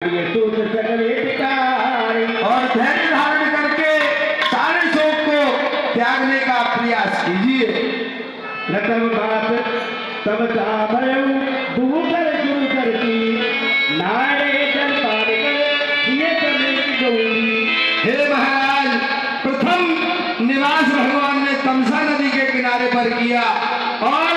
ये सोच सकले टिकाए और धैर्य धारण करके सारे शोक को त्यागने का प्रयास कीजिए। रतन बात तब साभयु दूकर गुरु करती नारे जल पार कर ये करने की गौरी। हे महाराज, प्रथम निवास भगवान ने तमसा नदी के किनारे पर किया और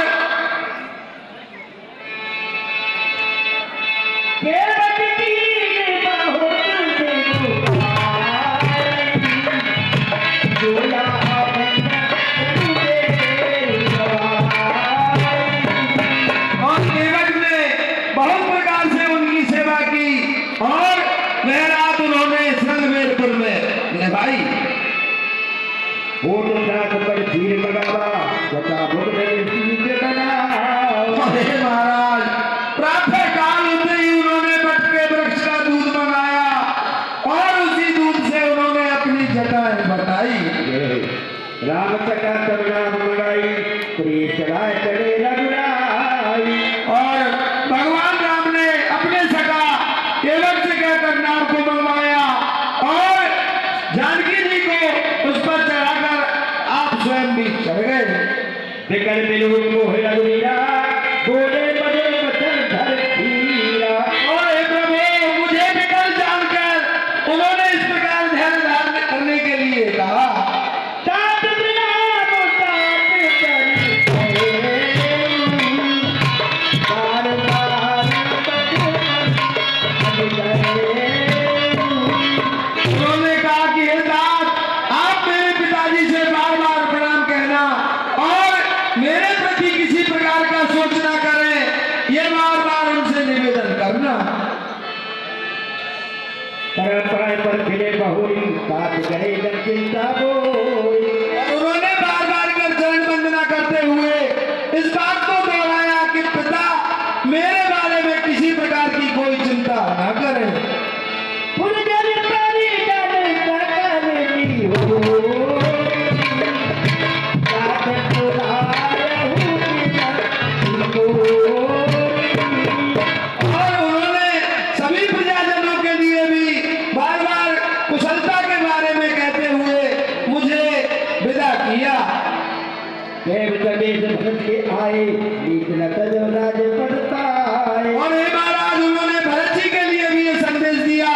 महाराज, प्रातः काल होते ही उन्होंने बट के वृक्ष का दूध मंगाया और उसी दूध से उन्होंने अपनी जटाएं बताई। राम चका नाम मंगाई चढ़ाए चढ़े रघुराई। और भगवान राम ने अपने सका केवट से कहकर नाम को मंगवाया और जानकी जी को उस पर चढ़ाकर आप स्वयं भी चढ़ गए। विकल बिलु मोह रघुवीरा बोले बड़े वचन धर धीरा। और हे प्रभु, मुझे विकल जानकर उन्होंने इस प्रकार ध्यान धारण करने के लिए कहा। तात विराम तात करी बार बार उन्होंने कहा कि हे तात, आप मेरे पिताजी से बार बार प्रणाम कहना और मेरे प्रति किसी प्रकार का सोच ना करें, ये बार बार उनसे निवेदन करना। परंपरा पर फिरे बहुरी तात गए जन चिंता बोई। उन्होंने बार बार कर चरण वंदना करते हुए इस बात को दोहराया कि पिता, मेरे बारे में किसी प्रकार की कोई चिंता न करें। और उन्होंने सभी प्रजाजनों के लिए भी बार बार कुशलता के बारे में कहते हुए मुझे विदा किया। देव जगेश भरत के आए नीत न तजो राज पड़ताए। और हे महाराज, उन्होंने भरत जी के लिए भी ये संदेश दिया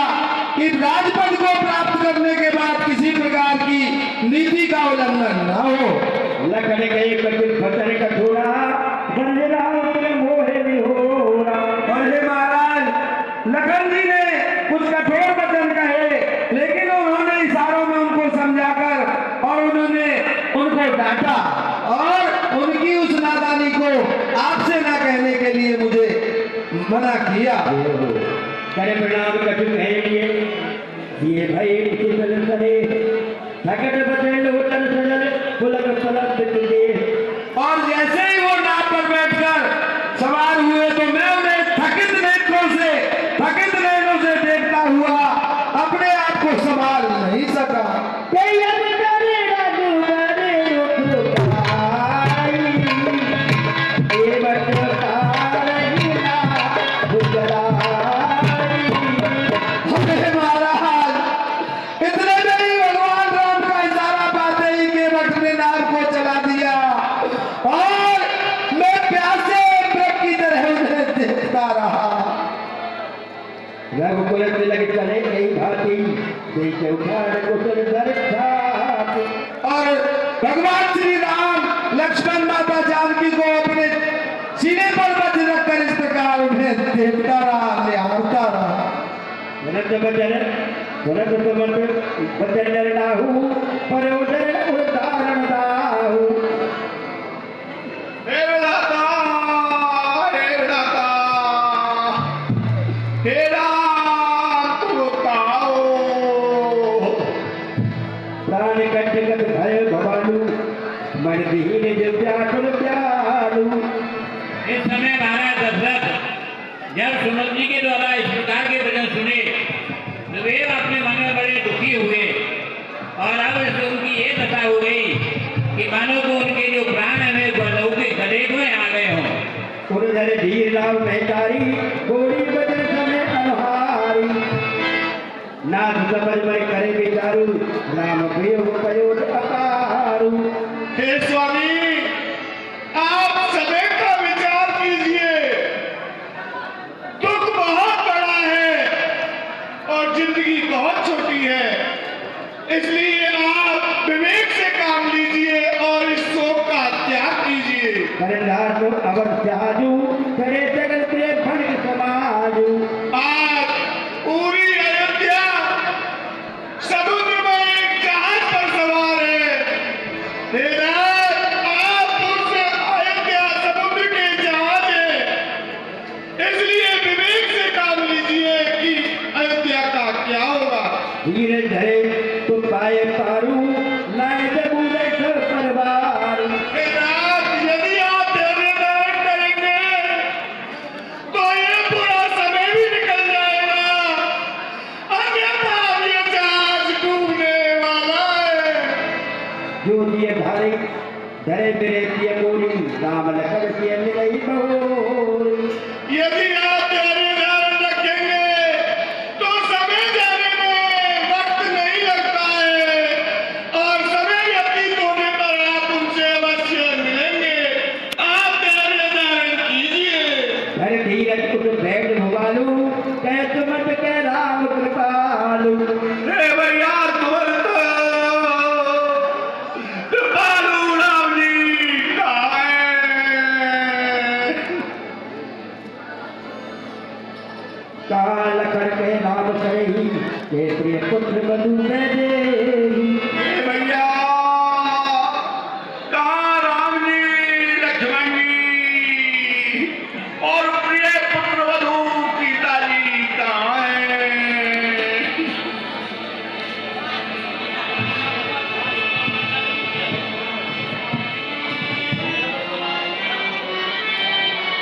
कि राजपद को प्राप्त करने के बाद किसी प्रकार की नीति का उल्लंघन न हो। लखन गए कपिल भजन कठोरा गंजराव मोहे विहोरा। और हे महाराज, लखन जी ने कुछ कठोर वचन कहे, लेकिन उन्होंने इशारों में उनको समझाकर और उन्होंने उनको डांटा और उनकी उस नादानी को आपसे ना कहने के लिए मुझे मना किया। करे प्रणाम कठिन है ये भाई कुशल सरे थकट बचे लोटन सजल पुलक पलक तुझे। और जैसे ही वो नाव पर बैठकर सवार हुए तो मैं उन्हें थकित नैनों से देखता हुआ अपने आप को संभाल नहीं सका। रघुकुल तिलक चले कई भांति देखे उखाड़ कुशल धर छाती। और भगवान श्री राम लक्ष्मण माता जानकी को अपने सीने पर बच रखकर इस प्रकार उन्हें देखता रहा, निहारता रहा। भरत बचन डरनाहु पर उदर उदाहरण दाहु। हे विधाता, हे विधाता, हे प्राण कंटक भय भवालु मन दीन जब व्याकुल प्यालु। इस समय महाराज दशरथ जब सुमन जी के द्वारा इस प्रकार के वचन सुने तो वे अपने मन में बड़े दुखी हुए और अब उनकी ये दशा हो गई कि मानो तो उनके जो प्राण है वे के गले में आ गए हों। उधर धीर राव महतारी गोली बदन समय अनहारी। नाथ समझ में करे विचारू राम वियोग प्रयोग अपारू। हे स्वामी, आप समय का विचार कीजिए। दुख बहुत बड़ा है और जिंदगी बहुत छोटी है, इसलिए आप विवेक से काम लीजिए और इस शोक का त्याग कीजिए। करनार को अवर त्याजू करे जगत के भंग समाजू। आज पूरी अयोध्या समुद्र में एक जहाज पर सवार है। आप उस अयोध्या समुद्र के जहाज है, इसलिए विवेक से काम लीजिए कि अयोध्या का क्या होगा। धीरे धरे तो पाए पारू लाए जबूरे सर परवार। यदि आप धैर्य धारण करेंगे तो ये बुरा समय भी निकल जाएगा, अन्यथा ये जहाज डूबने वाला है। जो दिए धारे धरे मेरे दिए बोली राम लखन दिए मिलई बहोरी। यदि आप धैर्य धारण रखेंगे तो समय जाने में वक्त नहीं लगता है और समय व्यतीत होने पर आप उनसे अवश्य मिलेंगे। आप धैर्य धारण कीजिए। धर धीरज कुट बैठ भवालू कैस मत के राम कृपालू। हे भैया कृपालु राम जी कहाँ हैं? काल लखन के नाम सही के प्रिय पुत्र मधु में देही।